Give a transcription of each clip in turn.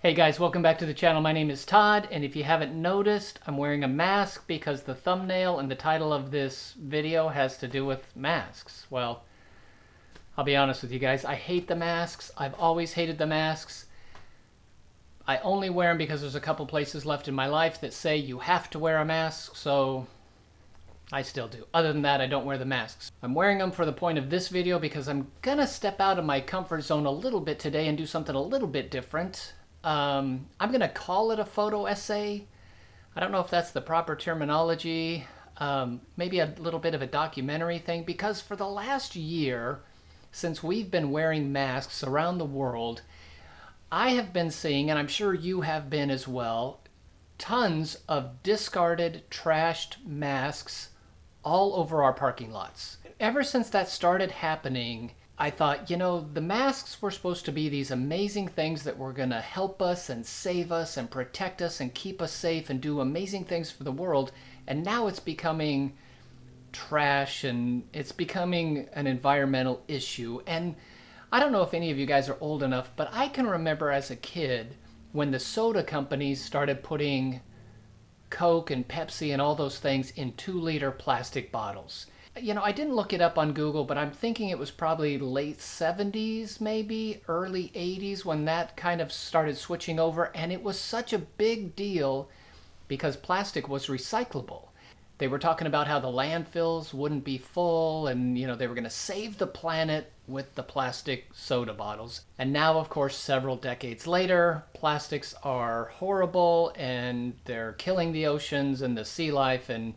Hey guys, welcome back to the channel. My name is Todd, and if you haven't noticed, I'm wearing a mask because the thumbnail and the title of this video has to do with masks. Well, I'll be honest with you guys, I hate the masks. I've always hated the masks. I only wear them because there's a couple places left in my life that say you have to wear a mask, so I still do. Other than that, I don't wear the masks. I'm wearing them for the point of this video because I'm gonna step out of my comfort zone a little bit today and do something a little bit different. I'm going to call it a photo essay. I don't know if that's the proper terminology. Maybe a little bit of a documentary thing, because for the last year, since we've been wearing masks around the world, I have been seeing, and I'm sure you have been as well, tons of discarded, trashed masks all over our parking lots. Ever since that started happening, I thought, you know, the masks were supposed to be these amazing things that were going to help us and save us and protect us and keep us safe and do amazing things for the world. And now it's becoming trash and it's becoming an environmental issue. And I don't know if any of you guys are old enough, but I can remember as a kid when the soda companies started putting Coke and Pepsi and all those things in 2-liter plastic bottles. You know, I didn't look it up on Google, but I'm thinking it was probably late 70s, maybe early 80s when that kind of started switching over. And it was such a big deal because plastic was recyclable. They were talking about how the landfills wouldn't be full and, you know, they were going to save the planet with the plastic soda bottles. And now, of course, several decades later, plastics are horrible and they're killing the oceans and the sea life. And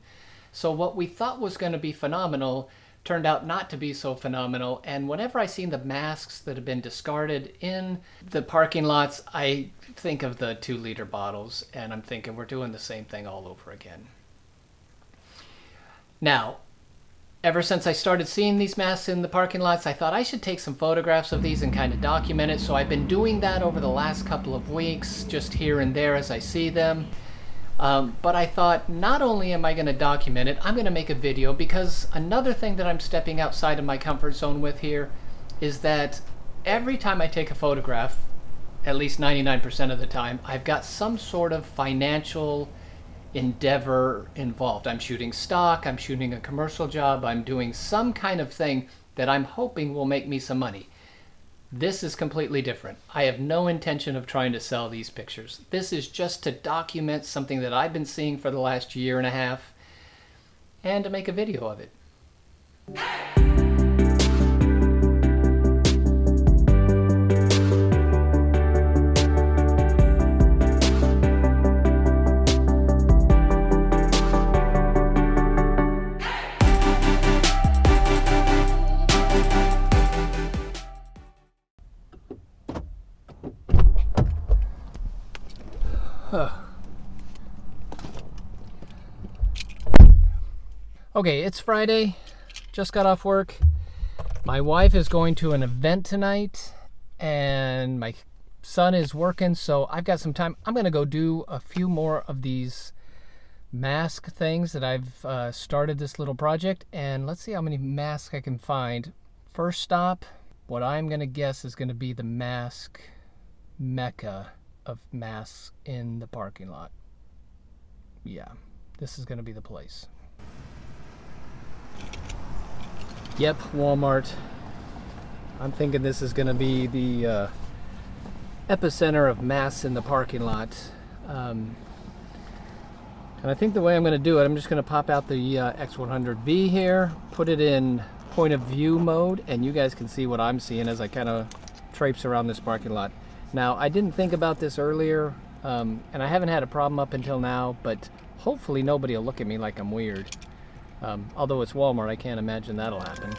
so what we thought was going to be phenomenal turned out not to be so phenomenal. And whenever I see the masks that have been discarded in the parking lots, I think of the 2-liter bottles and I'm thinking we're doing the same thing all over again. Now, ever since I started seeing these masks in the parking lots, I thought I should take some photographs of these and kind of document it. So I've been doing that over the last couple of weeks, just here and there as I see them. But I thought not only am I going to document it, I'm going to make a video, because another thing that I'm stepping outside of my comfort zone with here is that every time I take a photograph, at least 99% of the time, I've got some sort of financial endeavor involved. I'm shooting stock, I'm shooting a commercial job, I'm doing some kind of thing that I'm hoping will make me some money. This is completely different. I have no intention of trying to sell these pictures. This is just to document something that I've been seeing for the last year and a half and to make a video of it. Okay, it's Friday, just got off work. My wife is going to an event tonight and my son is working, so I've got some time. I'm gonna go do a few more of these mask things that I've started this little project, and let's see how many masks I can find. First stop, what I'm gonna guess is gonna be the mask mecca of masks in the parking lot. Yeah, this is gonna be the place. Yep, Walmart. I'm thinking this is going to be the epicenter of masks in the parking lot. And I think the way I'm going to do it, I'm just going to pop out the X100V here, put it in point of view mode, and you guys can see what I'm seeing as I kind of traipse around this parking lot. Now, I didn't think about this earlier, and I haven't had a problem up until now, but hopefully nobody will look at me like I'm weird. Although it's Walmart, I can't imagine that'll happen.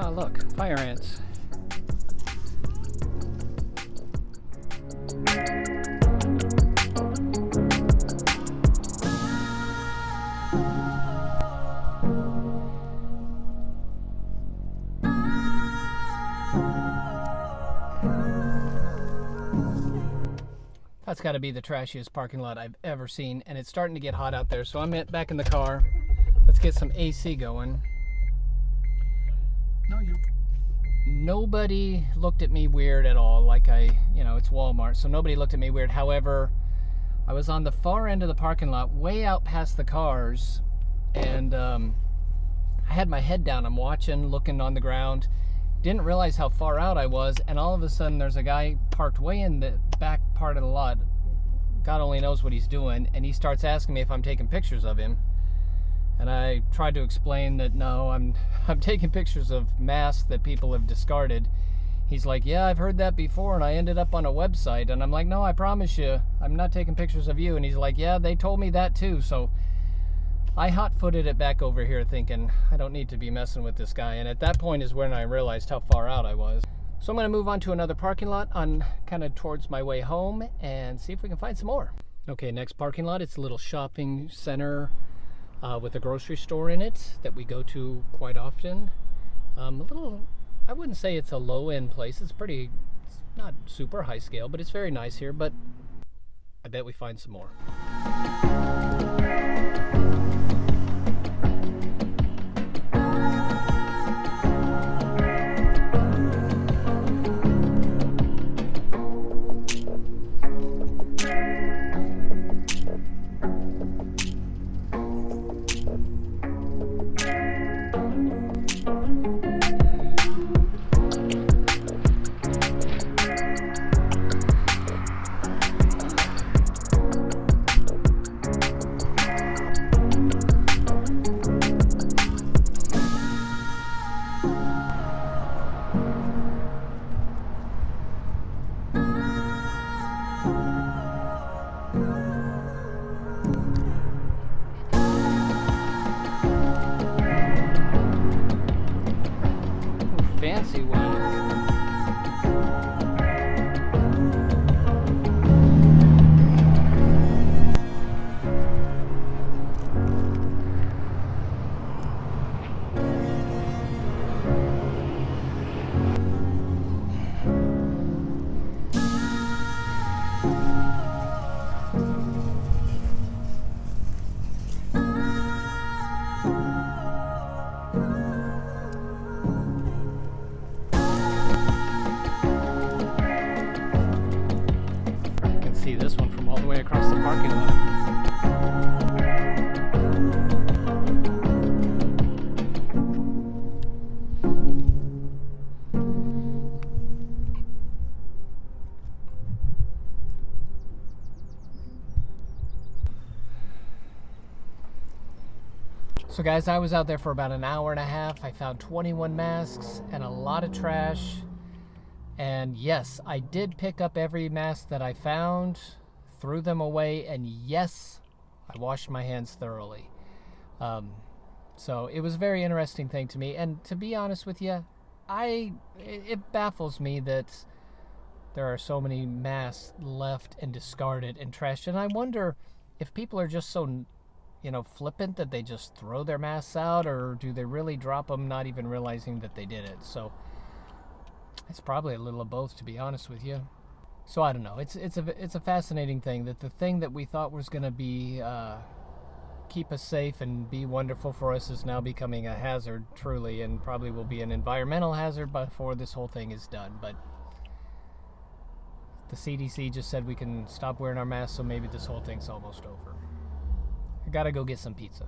Oh, look, fire ants. That's got to be the trashiest parking lot I've ever seen, and it's starting to get hot out there, so I'm back in the car. Let's get some AC going. Nobody looked at me weird at all, like it's Walmart, so nobody looked at me weird. However, I was on the far end of the parking lot, way out past the cars, and I had my head down. I'm watching, looking on the ground. Didn't realize how far out I was, and all of a sudden there's a guy parked way in the back part of the lot. God only knows what he's doing, and he starts asking me if I'm taking pictures of him. And I tried to explain that no, I'm taking pictures of masks that people have discarded. He's like, yeah, I've heard that before, and I ended up on a website. And I'm like, no, I promise you, I'm not taking pictures of you. And he's like, yeah, they told me that too. So I hot-footed it back over here thinking, I don't need to be messing with this guy. And at that point is when I realized how far out I was. So I'm going to move on to another parking lot on kind of towards my way home and see if we can find some more. Okay, next parking lot, it's a little shopping center with a grocery store in it that we go to quite often. I wouldn't say it's a low-end place. It's not super high scale, but it's very nice here, but I bet we find some more. all the way across the parking lot. So guys, I was out there for about an hour and a half. I found 21 masks and a lot of trash. And yes, I did pick up every mask that I found, threw them away, and yes, I washed my hands thoroughly. So it was a very interesting thing to me. And to be honest with you, it baffles me that there are so many masks left and discarded and trashed. And I wonder if people are just so, flippant that they just throw their masks out, or do they really drop them not even realizing that they did it? So it's probably a little of both, to be honest with you. So I don't know. It's a fascinating thing that the thing that we thought was going to be keep us safe and be wonderful for us is now becoming a hazard, truly, and probably will be an environmental hazard before this whole thing is done. But the CDC just said we can stop wearing our masks, so maybe this whole thing's almost over. I gotta go get some pizza.